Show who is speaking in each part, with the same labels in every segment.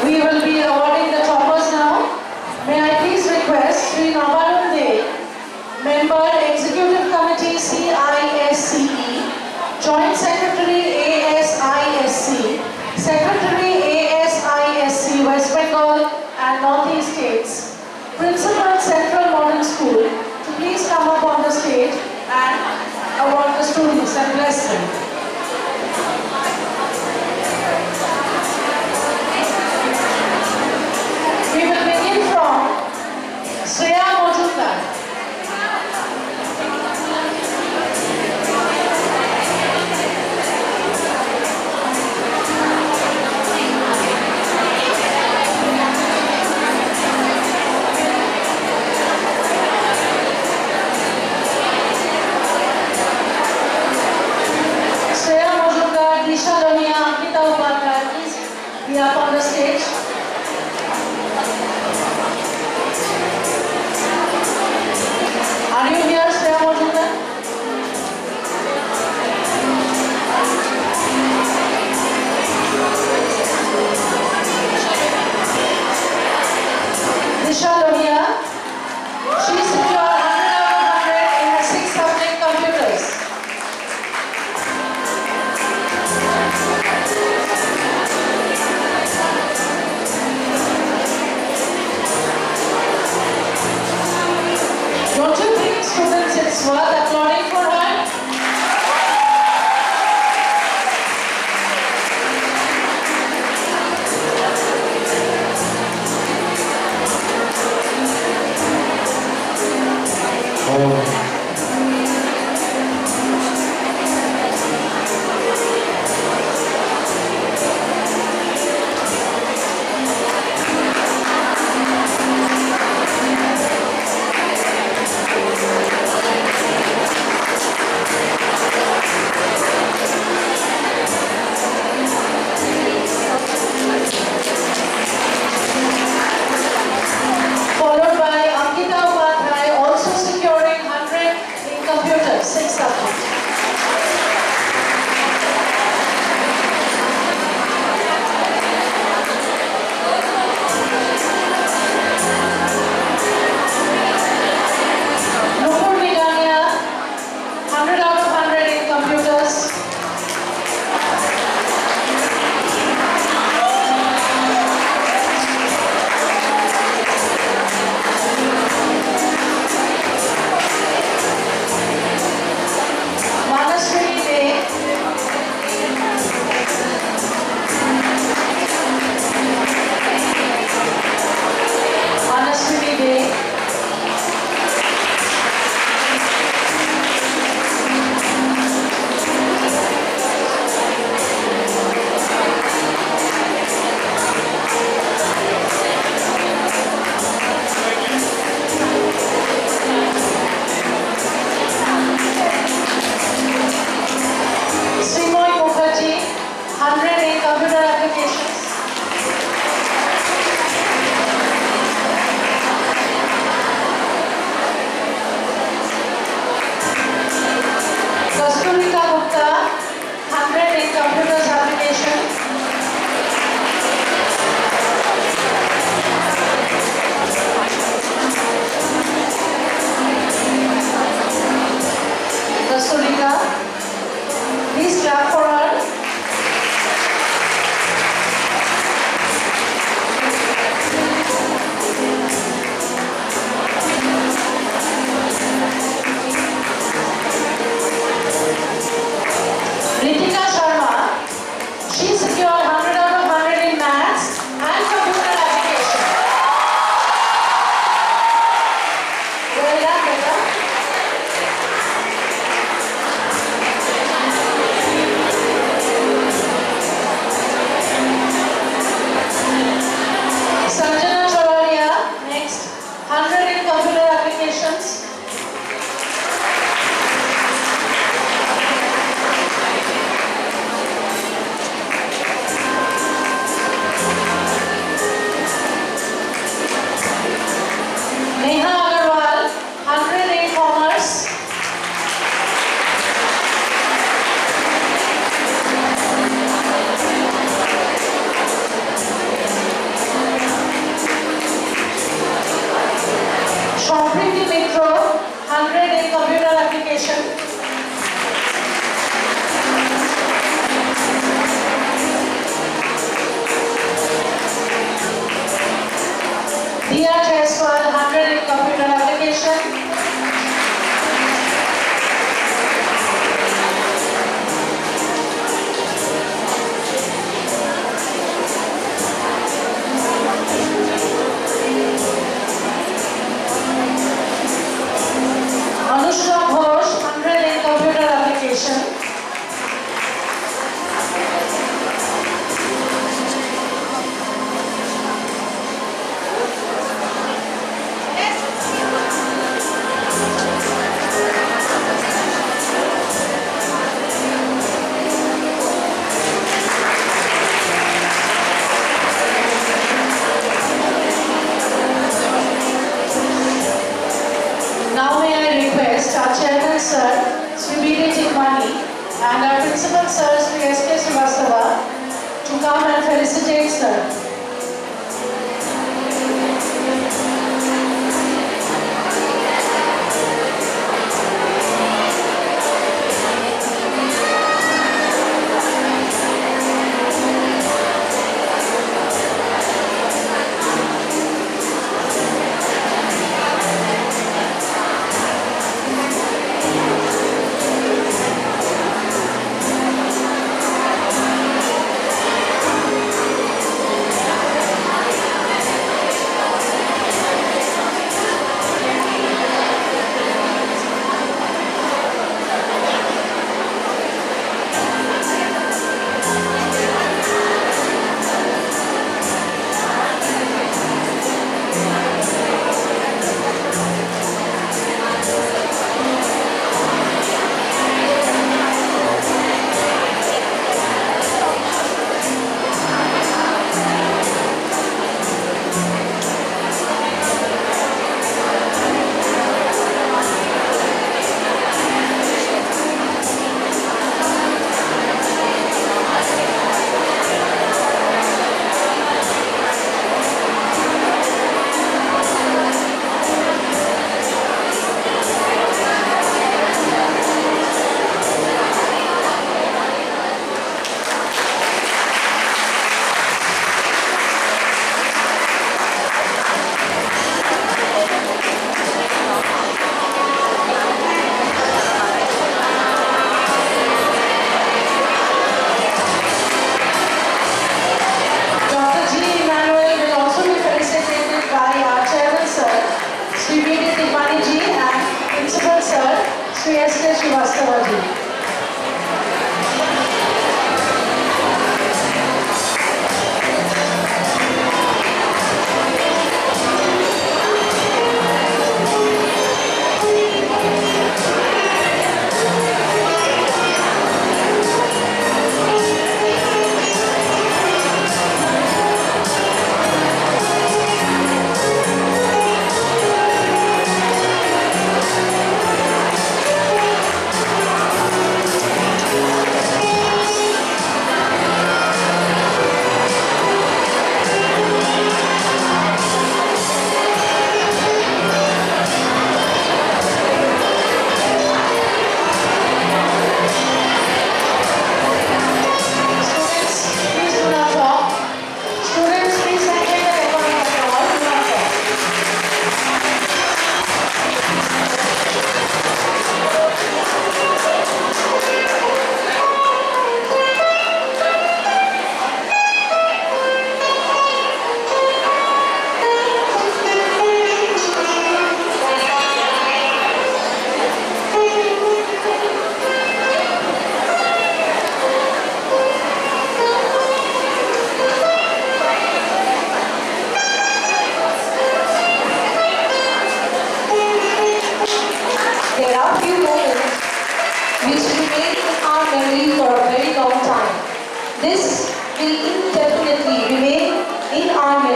Speaker 1: We will be awarding the toppers now. May I please request Sri Navalunde, Member Executive Committee CISCE, Joint Secretary ASISC, Secretary ASISC West Bengal and Northeast States, Principal Central Modern School to please come up on the stage and award the students and bless them. We will begin from Shreya Mojumdar. Shreya Mojumdar, Disha Lonia, Ankita Upadhyay, please be up on the stage. Are you here, Shreya Mojumdar? Disha Lonia, she secured 100 in her 6 subject computers. Don't you think students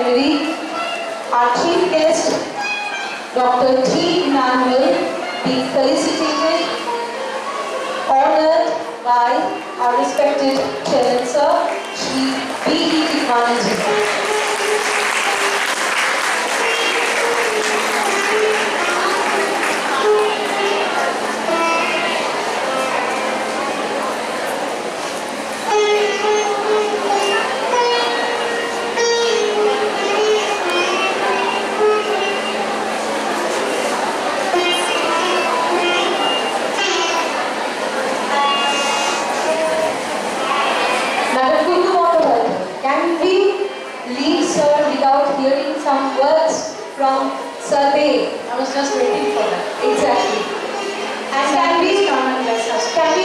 Speaker 1: memory, our chief guest, Dr. T. Immanuel, being felicitated, honored by our respected Chairman Sir, Shri B. Immanuel. Some words from survey. I was just waiting for that. Exactly. And can we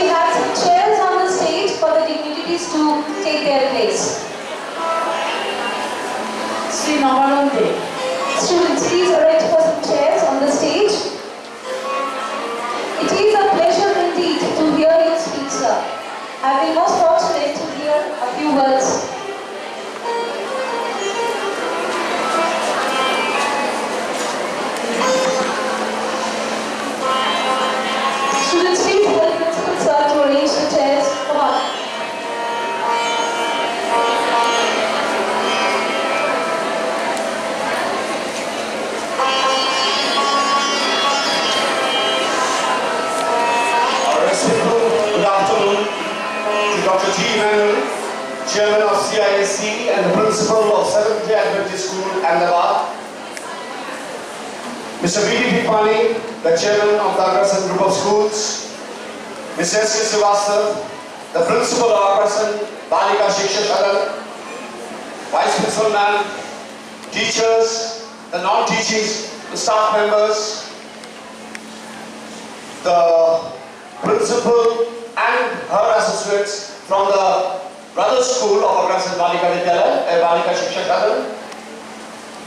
Speaker 1: have some chairs on the stage for the dignitaries to take their place? Sri Navarunde. Students, please arrange for some chairs on the stage. It is a pleasure indeed to hear you speak, sir. I've been most fortunate to hear a few words. Students, please help the principal sir to arrange the chairs. Come on.
Speaker 2: Good afternoon to Dr. T. Immanuel, Chairman of ICSE and the Principal of Seventh-day Adventist School, Ahmedabad. Mr. B.D. Tipani, the Chairman of the Agrasan Group of Schools. Mr. S.K. Srivastava, the Principal of Agrasan Balika Shiksha Sadan. Vice Principal Ma'am, teachers, the non-teaching staff members, the Principal and her associates from the brother school of Agrasan Balika Vidyalaya, Balika Shiksha Sadan.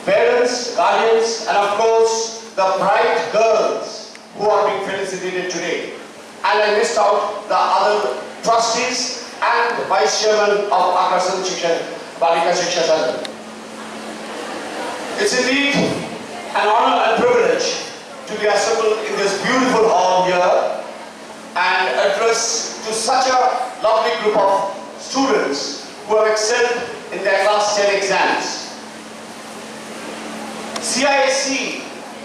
Speaker 2: Parents, guardians, and of course, the bright girls who are being felicitated today. And I missed out the other trustees and vice chairman of Agrasan Balika Shiksha Sadan. It's indeed an honor and privilege to be assembled in this beautiful hall here and address to such a lovely group of students who have excelled in their class 10 exams. CISE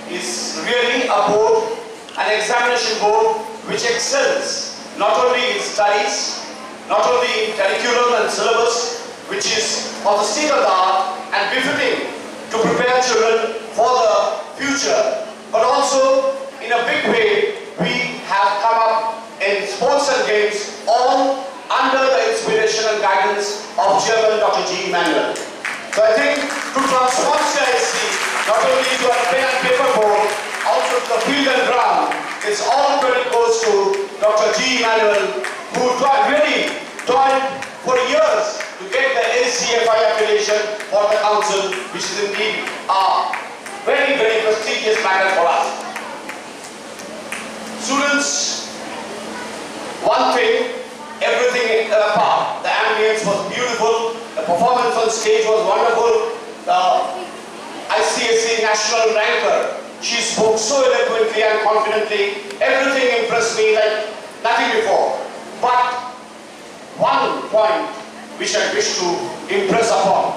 Speaker 2: is really a board, an examination board which excels not only in studies, not only in curriculum and syllabus, which is of the state of the art and befitting to prepare children for the future, but also in a big way we have come up in sports and games all under the inspiration and guidance of Chairman Dr. G. Immanuel. So I think to transform CISE not only to a pen and paper board, also to the field and ground, it's all credit goes to Dr. G. Immanuel, who really toiled for years to get the ACFI affiliation for the council, which is indeed a very, very prestigious matter for us. Students, one thing, everything apart. The ambience was beautiful, the performance on stage was wonderful, the ICSE national ranker, she spoke so eloquently and confidently, everything impressed me like nothing before. But one point which I wish to impress upon.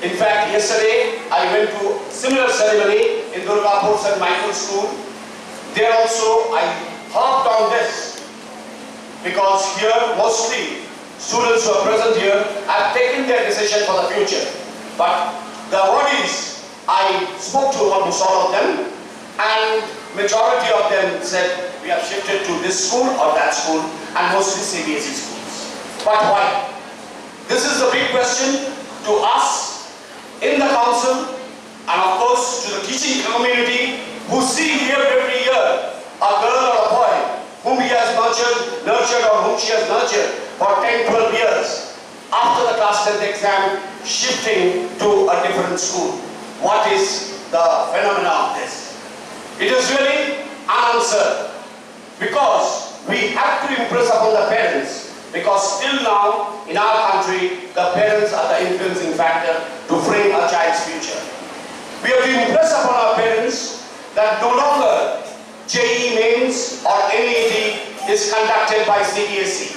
Speaker 2: In fact, yesterday I went to similar ceremony in Durgapur St. Michael's School. There also I harped on this because here mostly students who are present here have taken their decision for the future. But the awardees, I spoke to almost all of them and majority of them said we have shifted to this school or that school and mostly CBSE schools. But why? This is a big question to us in the council and of course to the teaching community who see here every year a girl or a boy whom he has nurtured or whom she has nurtured for 10-12 years. After the class 10th exam, shifting to a different school. What is the phenomena of this? It is really unanswered because we have to impress upon the parents Because still now, in our country, the parents are the influencing factor to frame a child's future. We have to impress upon our parents that no longer JEE mains or NET is conducted by CBSE.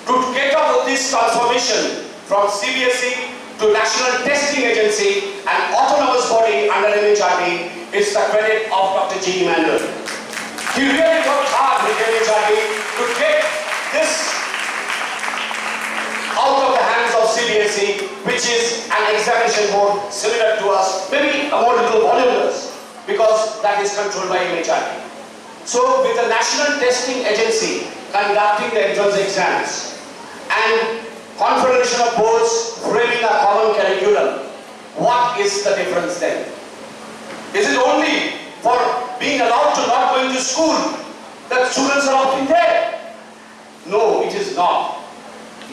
Speaker 2: To get out of this transformation from CBSE to National Testing Agency, an autonomous body under MHRD, is the credit of Dr. G. Immanuel. He really worked hard with MHRD to get this out of the hands of CBSE, which is an examination board similar to us, maybe a more little voluminous, because that is controlled by MHRD. So with the National Testing Agency conducting the entrance exams and Confederation of Boards framing a common curriculum, what is the difference then? Is it only for being allowed to not go into school that students are opting there? No, it is not.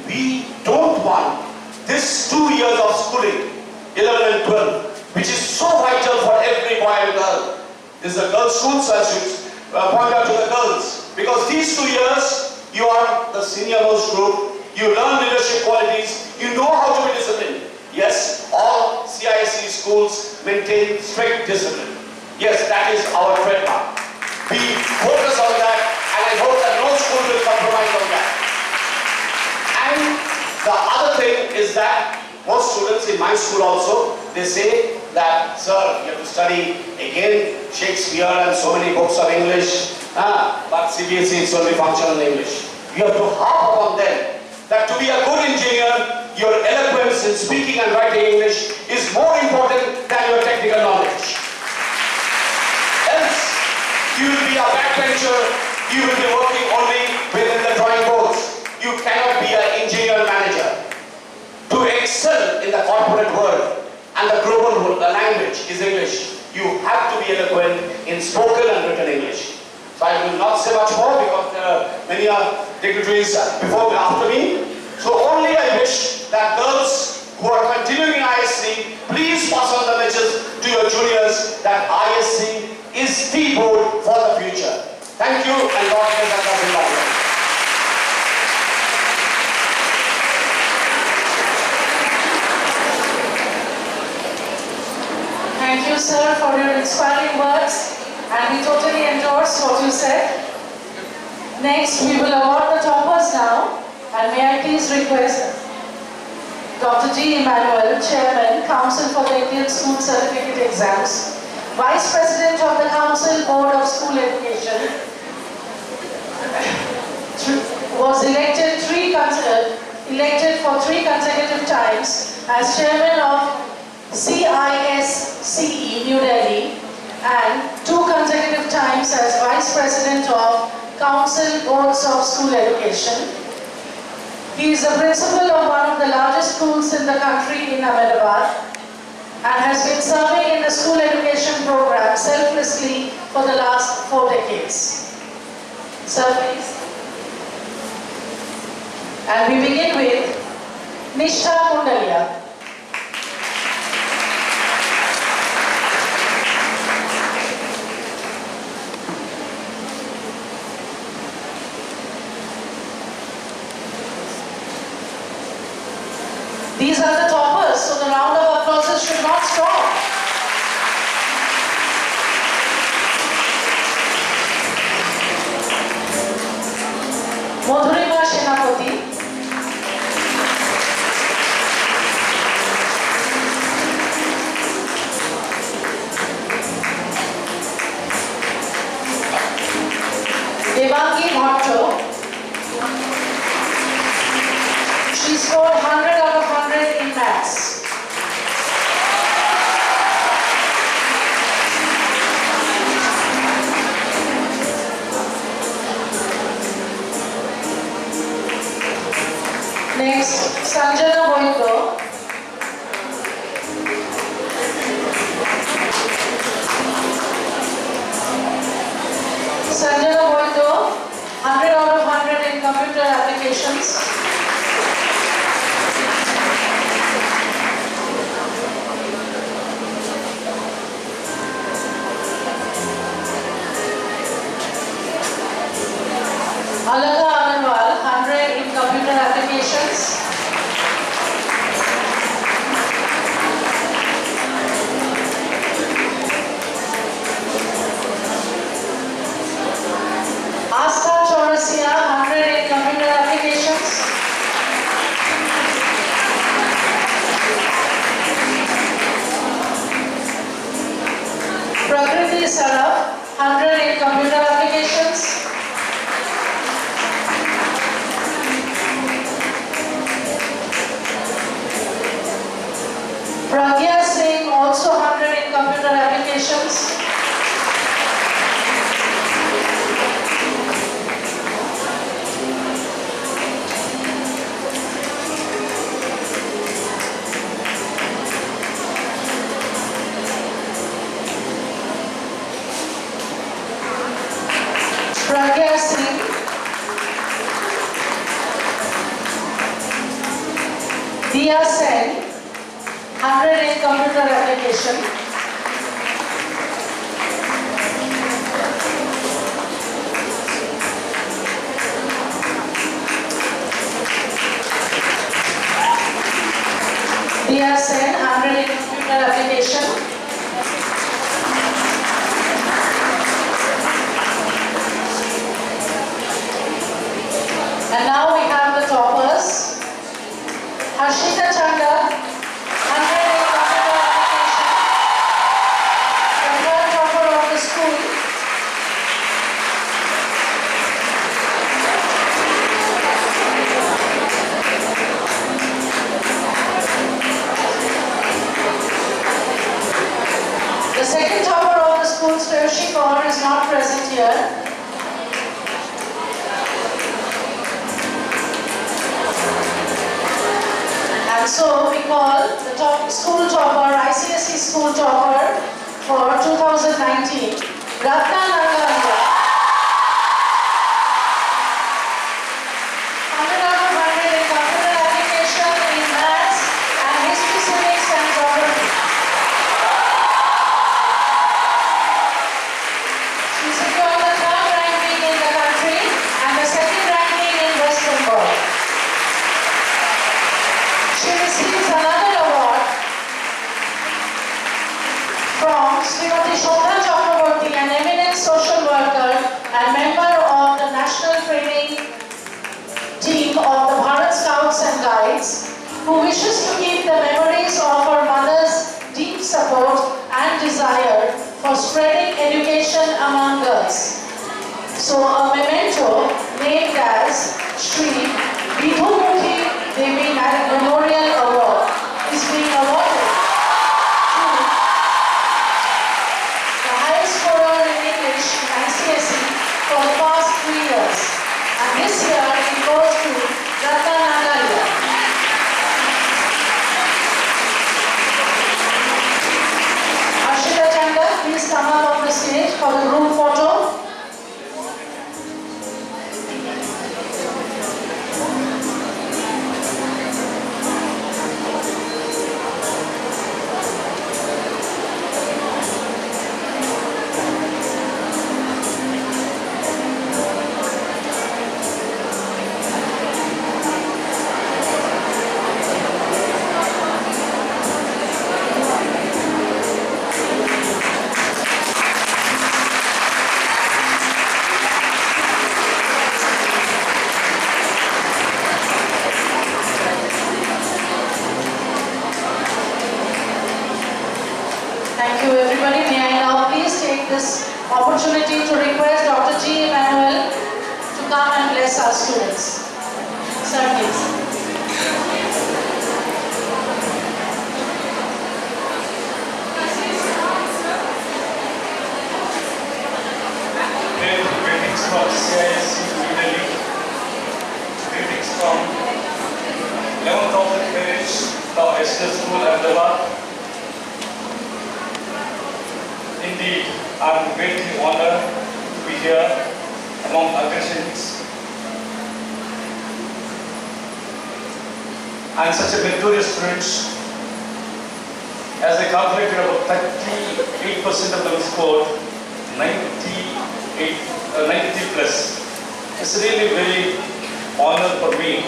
Speaker 2: We don't want this 2 years of schooling, 11 and 12, which is so vital for every boy and girl. This is a girls' school, so I should point out to the girls. Because these 2 years, you are the senior most group, you learn leadership qualities, you know how to be disciplined. Yes, all ICSE schools maintain strict discipline. Yes, that is our trademark. We focus on that, and I hope that no school will compromise on that. And the other thing is that most students in my school also, they say that, sir, you have to study again Shakespeare and so many books of English, but CBSE is only functional English. You have to harp upon them that to be a good engineer, your eloquence in speaking and writing English is more important than your technical knowledge. Else, you will be a backbencher, you will be working only within the drawing boards. You cannot be an engineer manager. To excel in the corporate world and the global world, the language is English. You have to be eloquent in spoken and written English. So I will not say much more because there are many dignitaries before and after me. So only I wish that girls who are continuing in ISC, please pass on the message to your juniors that ISC is the board for the future. Thank you, and God bless us.
Speaker 1: Thank you, sir, for your inspiring words, and we totally endorse what you said. Next, we will award the toppers now, and may I please request Dr. G. Immanuel, Chairman, Council for the Indian School Certificate Exams, Vice President of the Council Board of School Education, was elected for 3 consecutive times as Chairman of ICSE New Delhi and 2 consecutive times as Vice President of Council Boards of School Education. He is the principal of one of the largest schools in the country in Ahmedabad and has been serving in the school education program selflessly for the last 4 decades. Sir, please. And we begin with Nishtha Mundalia. These are the toppers, so the round of applause should not stop. Madhurima Senapati. Devangi Bhatto. She scored 100 out of 100 in maths. Next, Sanjana Boyko. Sanjana Boyko, 100 out of 100 in computer applications. Alaka Agarwal, 100 in computer Saraf, 100 in computer applications. Pragya Singh, also 100 in computer applications. Pragya Singh. Diya Sen, 100 in computer application. Diya Sen, 100 in computer application. And now we have the toppers. Harshita Chanda, 100 in computer application. The third topper of the school. The second topper of the school, Sreyushi Kaur, is not present here. And so we call the top school topper, ICSE school topper for 2019, Ratna Nagalia. 100 out of 100 in computer application in maths and history, civics and geography. She secured the third ranking in the country and the second ranking in West Bengal. She receives another award from Srimati Shobha Chakraborty, an eminent social worker and member of the National Training Team of the Bharat Scouts and Guides, who wishes to keep the memories of her mother's deep support and desire for spreading education among girls. So a memento named as Shri Vidhumukhi Devi Memorial Award is being awarded to the highest scorer in English in ICSE for the past 3 years. And this year it goes to Ratna Nagalia. Harshita Chanda, please come up on the stage for the group photo. Thank you everybody. May I now please take this opportunity to request Dr. G. Immanuel to come and bless our students. Sir, please.
Speaker 3: Greetings from CISE New Delhi. Greetings from 11th of the Parish, the Esther School, Ahmedabad. Indeed, I am greatly honored to be here among Agresians and such a meritorious students. As I calculated, about 38% of them scored 93 plus. It's really very honor for me.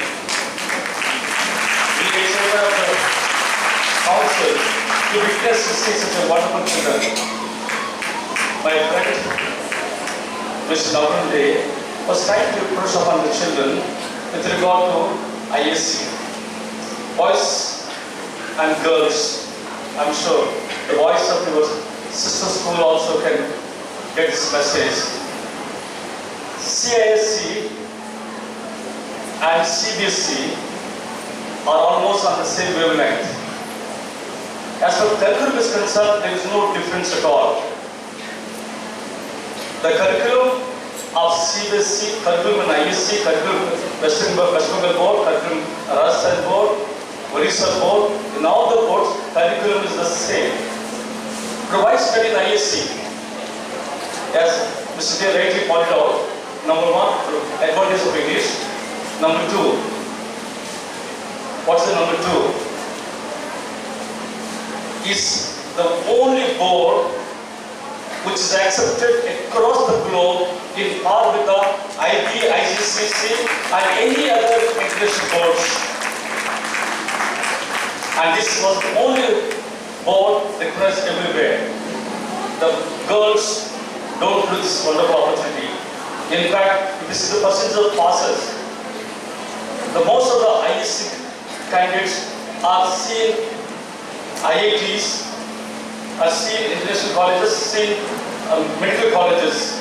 Speaker 3: The examiner of the council to witness to see such a wonderful children. My friend, Mr. Navande, was trying to push upon the children with regard to ICSE. Boys and girls, I'm sure the boys of your sister school also can get this message. CISE and CBSE are almost on the same wavelength. As far as curriculum is concerned, there is no difference at all. The curriculum of CBSE, curriculum in ICSE, curriculum West Bengal Board, curriculum Rajasthan Board, Orissa Board, in all the boards, curriculum is the same. Provides study in ICSE. As Mr. J rightly pointed out, number one, advantage of English. Number two, what's the number two? Is the only board which is accepted across the globe in par with the IB, ICSE and any other education boards. And this was the only board recognized everywhere. The girls don't lose this wonderful opportunity. In fact, this is the percentage of passes. The most of the ICSE candidates are seen IITs, are seen international colleges, seen medical colleges.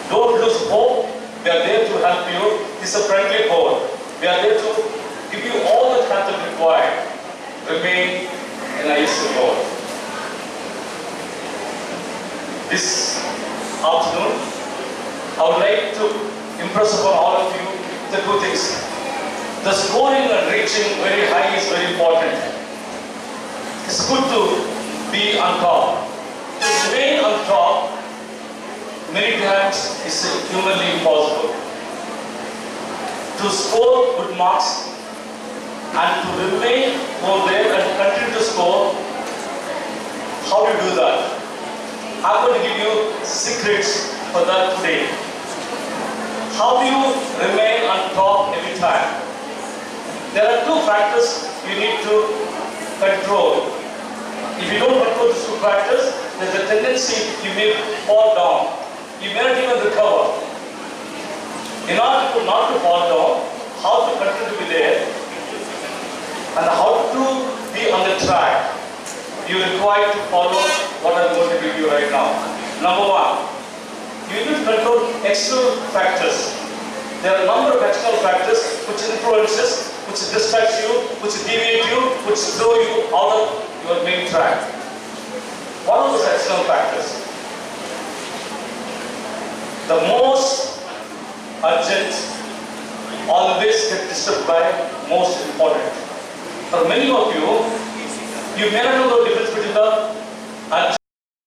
Speaker 3: Don't lose hope. We are there to help you. This is a friendly board. We are there to give you all the content required. Remain in ICSE board. This afternoon, I would like to impress upon all of you the two things. The scoring and reaching very high is very important. It's good to be on top. To remain on top, many times is humanly impossible. To score good marks and to remain over there and continue to score, how do you do that? I'm going to give you secrets for that today. How do you remain on top every time? There are two factors you need to control. If you don't control these two factors, there's a tendency you may fall down. You may not even recover. In order to not to fall down, how to continue to be there and how to be on the track, you require to follow what I'm going to give you right now. Number one, you need to control external factors. There are a number of external factors which influences, which distracts you, which deviate you, which throw you out of your main track. What are those external factors? The most urgent always get disturbed by most important. For many of you, you may not know the difference between the urgent